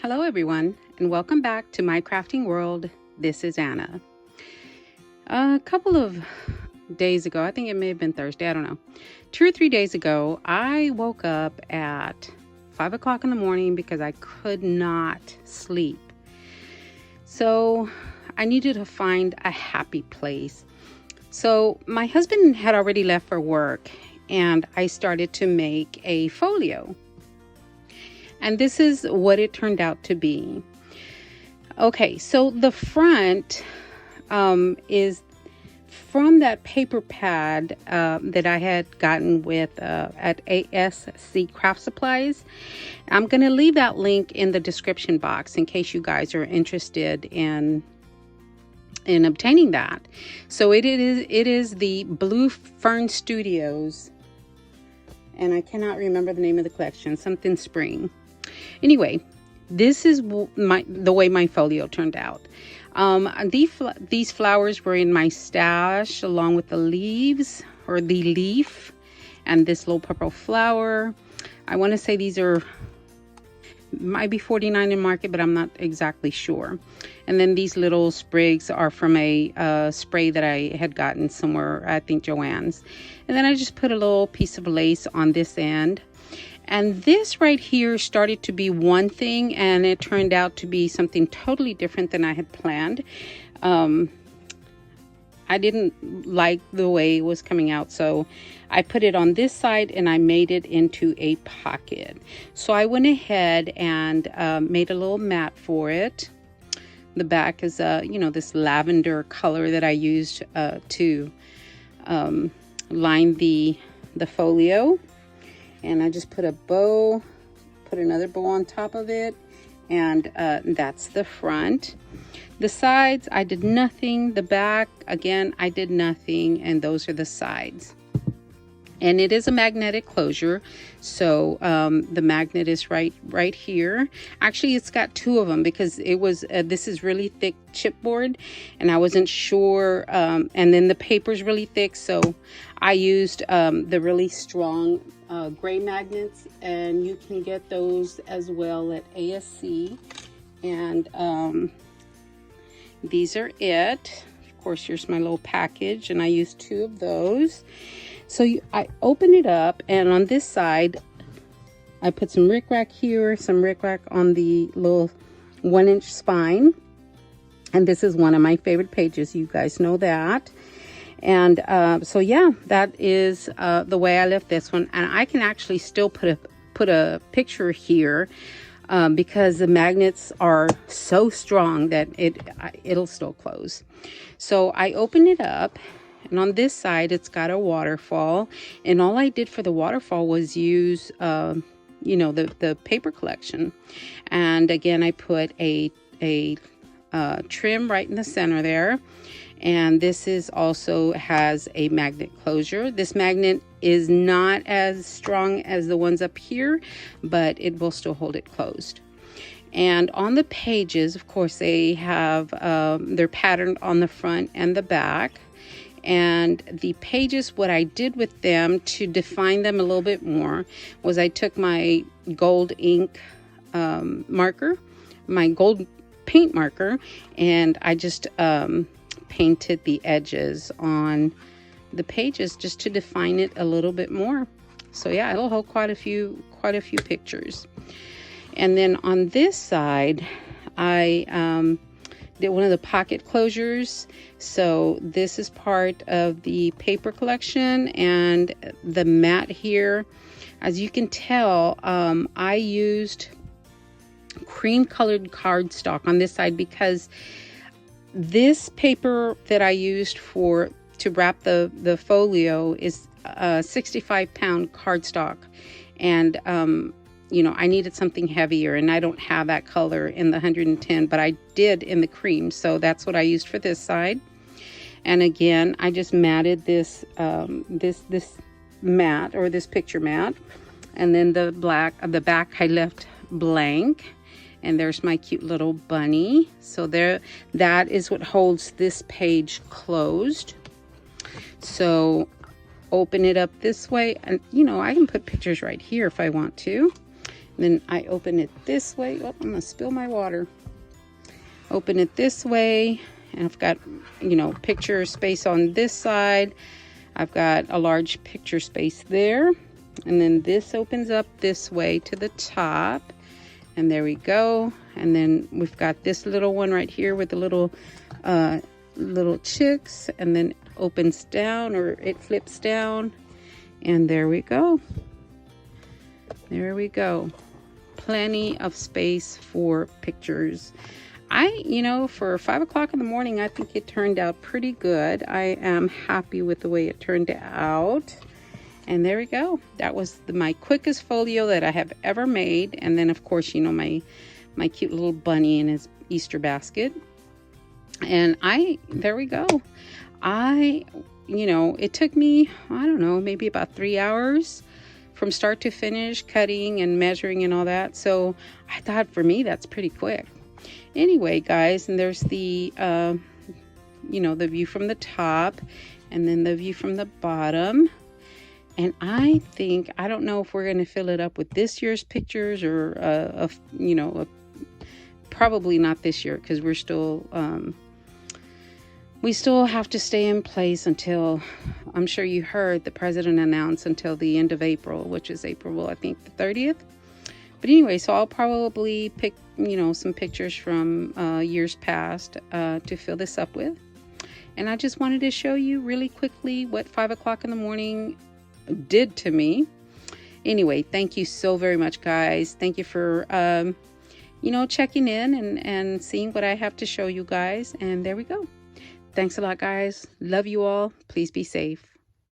Hello everyone, and welcome back to My Crafting World. This is Anna. A couple of days ago, I think it may have been Thursday, I don't know. 2 or 3 days ago, I woke up at 5 o'clock in the morning because I could not sleep. So I needed to find a happy place. So my husband had already left for work, and I started to make a folio. And this is what it turned out to be. Okay, so the front is from that paper pad that I had gotten with at ASC Supplies. I'm going to leave that link in the description box in case you guys are interested in obtaining that. So it is the Blue Fern Studios, and I cannot remember the name of the collection, something spring. Anyway, this is the way my folio turned out. These flowers were in my stash along with the leaves, or the leaf, and this little purple flower. I want to say these might be $49 in market, but I'm not exactly sure. And then these little sprigs are from a spray that I had gotten somewhere, I think Joann's. And then I just put a little piece of lace on this end. And this right here started to be one thing, and it turned out to be something totally different than I had planned. I didn't like the way it was coming out, so I put it on this side and I made it into a pocket. So I went ahead and made a little mat for it. The back is this lavender color that I used to line the folio. And I just put another bow on top of it, and that's the front. The sides, I did nothing. The back, again, I did nothing, and those are the sides. And it is a magnetic closure, so the magnet is right here. Actually, it's got two of them because it was this is really thick chipboard, and I wasn't sure. And then the paper's really thick, so I used the really strong gray magnets, and you can get those as well at ASC. And these are it. Of course, here's my little package, and I used 2 of those. So I open it up, and on this side, I put some rickrack here, some rickrack on the little 1-inch spine. And this is one of my favorite pages. You guys know that. And so yeah, that is the way I left this one. And I can actually still put a picture here because the magnets are so strong that it'll still close. So I open it up. And on this side, it's got a waterfall. And all I did for the waterfall was use, the paper collection. And again, I put a trim right in the center there. And this also has a magnet closure. This magnet is not as strong as the ones up here, but it will still hold it closed. And on the pages, of course, they have, they're patterned on the front and the back. And the pages, what I did with them to define them a little bit more was I took my gold ink marker, my gold paint marker, and I just painted the edges on the pages just to define it a little bit more. So yeah, it'll hold quite a few pictures. And then on this side, I did one of the pocket closures. So this is part of the paper collection, and the mat here, as you can tell, I used cream colored cardstock on this side because this paper that I used to wrap the folio is a 65-pound cardstock, and I needed something heavier, and I don't have that color in the 110, but I did in the cream. So that's what I used for this side. And again, I just matted this mat, or this picture mat. And then the back I left blank. And there's my cute little bunny. So that is what holds this page closed. So open it up this way, and I can put pictures right here if I want to. Then I open it this way. Oh, I'm gonna spill my water. Open it this way, and I've got, you know, picture space on this side. I've got a large picture space there, and then this opens up this way to the top, and there we go. And then we've got this little one right here with the little chicks, and then opens down, or it flips down, and there we go. There we go. Plenty of space for pictures. You know, for 5 o'clock in the morning, I think it turned out pretty good. I am happy with the way it turned out. And there we go. That was my quickest folio that I have ever made. And then, of course, you know, my cute little bunny in his Easter basket. And there we go. You know, it took me, I don't know, maybe about 3 hours from start to finish, cutting and measuring and all that. So I thought, for me, that's pretty quick. Anyway, guys, and there's the, you know, the view from the top, and then the view from the bottom. And I think, I don't know if we're going to fill it up with this year's pictures or, you know, probably not this year, because we're still, we still have to stay in place until, I'm sure you heard the president announce, until the end of April, which is April, I think, the 30th. But anyway, so I'll probably pick, you know, some pictures from years past to fill this up with. And I just wanted to show you really quickly what 5 o'clock in the morning did to me. Anyway, thank you so very much, guys. Thank you for, you know, checking in and seeing what I have to show you guys. And there we go. Thanks a lot, guys. Love you all. Please be safe.